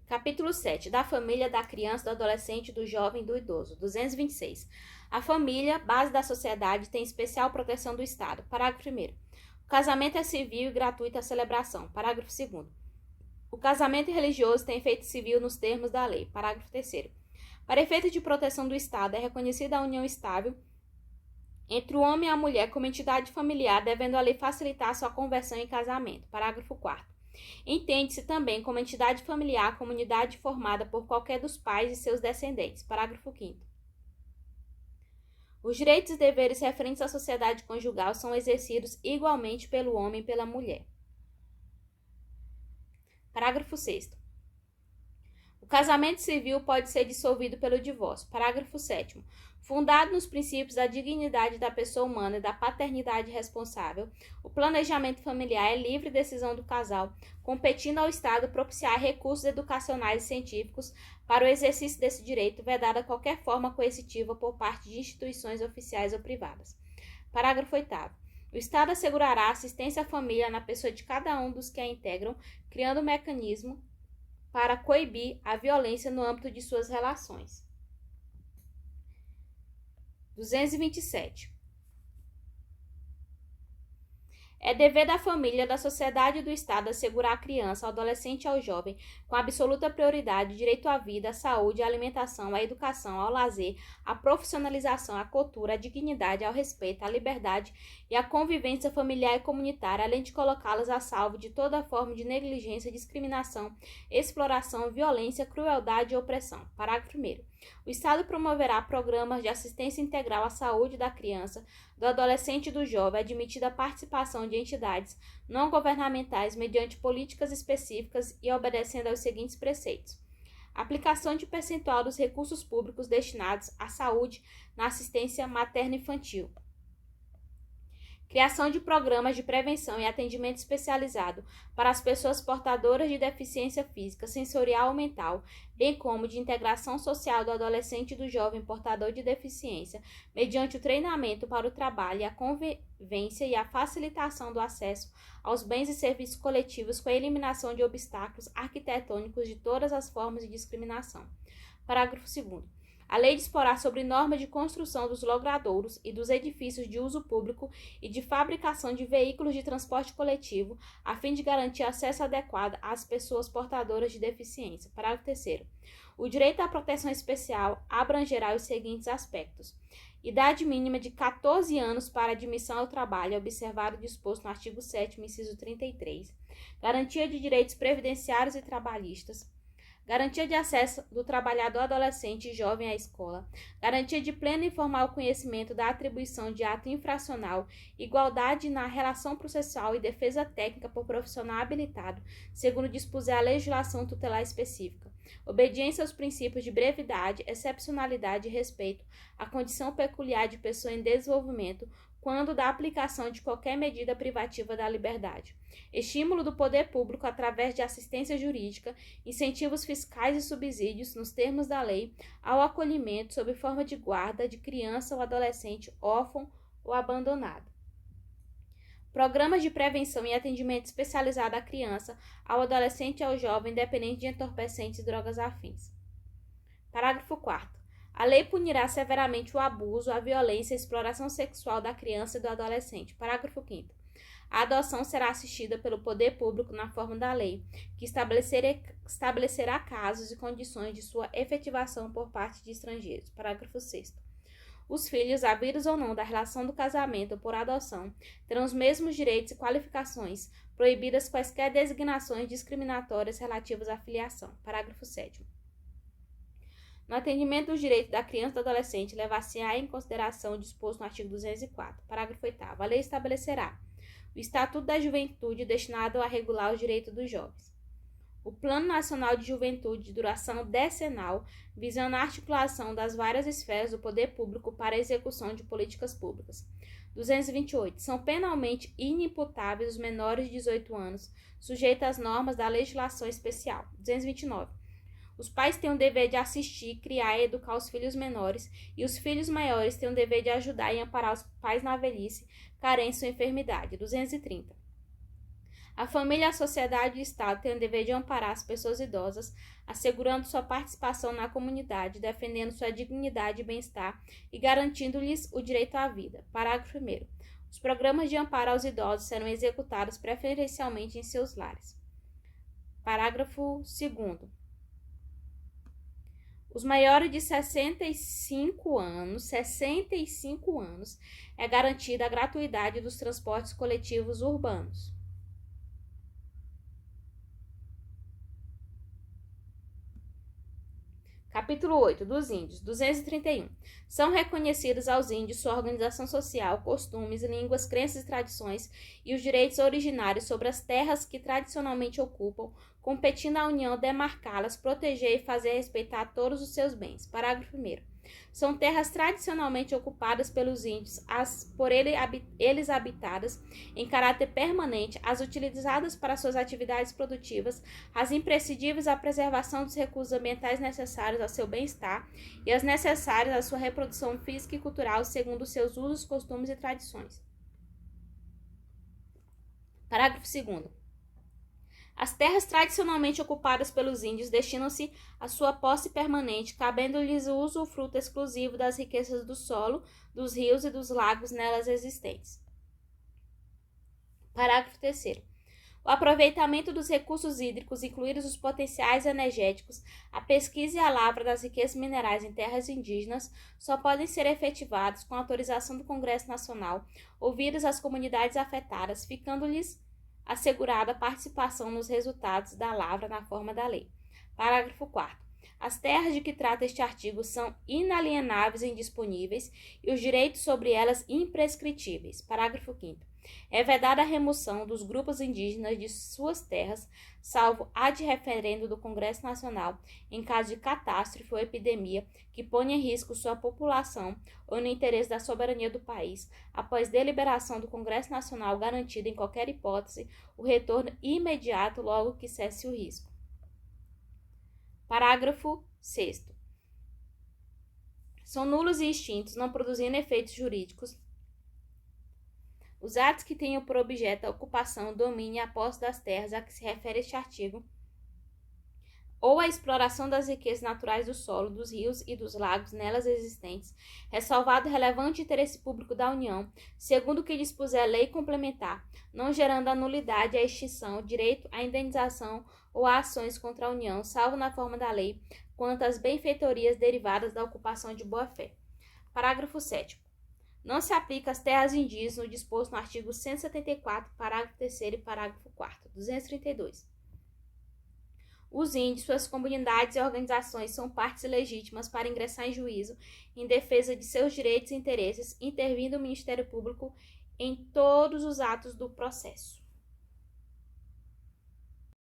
Capítulo 7. Da família, da criança, do adolescente, do jovem e do idoso. 226. A família, base da sociedade, tem especial proteção do Estado. Parágrafo 1º. O casamento é civil e gratuito a celebração. Parágrafo 2º. O casamento religioso tem efeito civil nos termos da lei. Parágrafo 3º. Para efeito de proteção do Estado, é reconhecida a união estável entre o homem e a mulher como entidade familiar, devendo a lei facilitar sua conversão em casamento. Parágrafo 4º. Entende-se também como entidade familiar a comunidade formada por qualquer dos pais e seus descendentes. Parágrafo 5º. Os direitos e deveres referentes à sociedade conjugal são exercidos igualmente pelo homem e pela mulher. Parágrafo 6º. O casamento civil pode ser dissolvido pelo divórcio. Parágrafo 7º. Fundado nos princípios da dignidade da pessoa humana e da paternidade responsável, o planejamento familiar é livre decisão do casal, competindo ao Estado propiciar recursos educacionais e científicos para o exercício desse direito, vedada qualquer forma coercitiva por parte de instituições oficiais ou privadas. Parágrafo 8º. O Estado assegurará assistência à família na pessoa de cada um dos que a integram, criando um mecanismo para coibir a violência no âmbito de suas relações. 227. É dever da família, da sociedade e do Estado assegurar à criança, ao adolescente e ao jovem, com absoluta prioridade, o direito à vida, à saúde, à alimentação, à educação, ao lazer, à profissionalização, à cultura, à dignidade, ao respeito, à liberdade e à convivência familiar e comunitária, além de colocá-las a salvo de toda forma de negligência, discriminação, exploração, violência, crueldade e opressão. Parágrafo 1º. O Estado promoverá programas de assistência integral à saúde da criança, do adolescente e do jovem, admitida a participação de entidades não governamentais mediante políticas específicas e obedecendo aos seguintes preceitos: aplicação de percentual dos recursos públicos destinados à saúde na assistência materno-infantil. Criação de programas de prevenção e atendimento especializado para as pessoas portadoras de deficiência física, sensorial ou mental, bem como de integração social do adolescente e do jovem portador de deficiência, mediante o treinamento para o trabalho, a convivência e a facilitação do acesso aos bens e serviços coletivos com a eliminação de obstáculos arquitetônicos de todas as formas de discriminação. Parágrafo 2º. A lei disporá sobre normas de construção dos logradouros e dos edifícios de uso público e de fabricação de veículos de transporte coletivo, a fim de garantir acesso adequado às pessoas portadoras de deficiência. Parágrafo 3º. O direito à proteção especial abrangerá os seguintes aspectos: idade mínima de 14 anos para admissão ao trabalho, observado o disposto no artigo 7º, inciso 33, garantia de direitos previdenciários e trabalhistas, garantia de acesso do trabalhador adolescente e jovem à escola, garantia de pleno e formal conhecimento da atribuição de ato infracional, igualdade na relação processual e defesa técnica por profissional habilitado, segundo dispuser a legislação tutelar específica, obediência aos princípios de brevidade, excepcionalidade e respeito à condição peculiar de pessoa em desenvolvimento, quando da aplicação de qualquer medida privativa da liberdade, estímulo do poder público através de assistência jurídica, incentivos fiscais e subsídios, nos termos da lei, ao acolhimento sob forma de guarda de criança ou adolescente órfão ou abandonado. Programas de prevenção e atendimento especializado à criança, ao adolescente e ao jovem dependente de entorpecentes e drogas afins. Parágrafo 4º. A lei punirá severamente o abuso, a violência e a exploração sexual da criança e do adolescente. Parágrafo 5º. A adoção será assistida pelo poder público na forma da lei, que estabelecerá casos e condições de sua efetivação por parte de estrangeiros. Parágrafo 6º. Os filhos, havidos ou não da relação do casamento ou por adoção, terão os mesmos direitos e qualificações, proibidas quaisquer designações discriminatórias relativas à filiação. Parágrafo 7º. No atendimento dos direitos da criança e do adolescente, levar-se-á em consideração o disposto no artigo 204. Parágrafo 8º. A lei estabelecerá o Estatuto da Juventude destinado a regular os direitos dos jovens. O Plano Nacional de Juventude de duração decenal, visando a articulação das várias esferas do poder público para a execução de políticas públicas. 228. São penalmente inimputáveis os menores de 18 anos, sujeitos às normas da legislação especial. 229. Os pais têm o dever de assistir, criar e educar os filhos menores, e os filhos maiores têm o dever de ajudar e amparar os pais na velhice, carência ou enfermidade. 230. A família, a sociedade e o Estado têm o dever de amparar as pessoas idosas, assegurando sua participação na comunidade, defendendo sua dignidade e bem-estar e garantindo-lhes o direito à vida. Parágrafo 1º. Os programas de amparo aos idosos serão executados preferencialmente em seus lares. Parágrafo 2º. Os maiores de 65 anos, é garantida a gratuidade dos transportes coletivos urbanos. Capítulo 8. Dos índios. 231. São reconhecidos aos índios sua organização social, costumes, línguas, crenças e tradições e os direitos originários sobre as terras que tradicionalmente ocupam, competindo à União demarcá-las, proteger e fazer respeitar todos os seus bens. Parágrafo 1º. São terras tradicionalmente ocupadas pelos índios, as por eles habitadas em caráter permanente, as utilizadas para suas atividades produtivas, as imprescindíveis à preservação dos recursos ambientais necessários ao seu bem-estar e as necessárias à sua reprodução física e cultural segundo seus usos, costumes e tradições. Parágrafo 2º. As terras tradicionalmente ocupadas pelos índios destinam-se à sua posse permanente, cabendo-lhes o usufruto exclusivo das riquezas do solo, dos rios e dos lagos nelas existentes. Parágrafo 3º. O aproveitamento dos recursos hídricos, incluídos os potenciais energéticos, a pesquisa e a lavra das riquezas minerais em terras indígenas, só podem ser efetivados com autorização do Congresso Nacional, ouvidas as comunidades afetadas, ficando-lhes assegurada a participação nos resultados da lavra na forma da lei. Parágrafo 4º. As terras de que trata este artigo são inalienáveis e indisponíveis e os direitos sobre elas imprescritíveis. Parágrafo 5º. É vedada a remoção dos grupos indígenas de suas terras, salvo ad referendo do Congresso Nacional, em caso de catástrofe ou epidemia que ponha em risco sua população ou no interesse da soberania do país, após deliberação do Congresso Nacional garantida em qualquer hipótese o retorno imediato logo que cesse o risco. Parágrafo 6º. São nulos e extintos, não produzindo efeitos jurídicos, os atos que tenham por objeto a ocupação, domínio e a posse das terras a que se refere este artigo, ou a exploração das riquezas naturais do solo, dos rios e dos lagos nelas existentes, ressalvado o relevante interesse público da União, segundo o que dispuser a lei complementar, não gerando a nulidade, a extinção, direito à indenização ou a ações contra a União, salvo na forma da lei, quanto às benfeitorias derivadas da ocupação de boa-fé. Parágrafo 7º. Não se aplica às terras indígenas o disposto no artigo 174, parágrafo 3º e parágrafo 4º. 232. Os índios, suas comunidades e organizações são partes legítimas para ingressar em juízo em defesa de seus direitos e interesses, intervindo o Ministério Público em todos os atos do processo.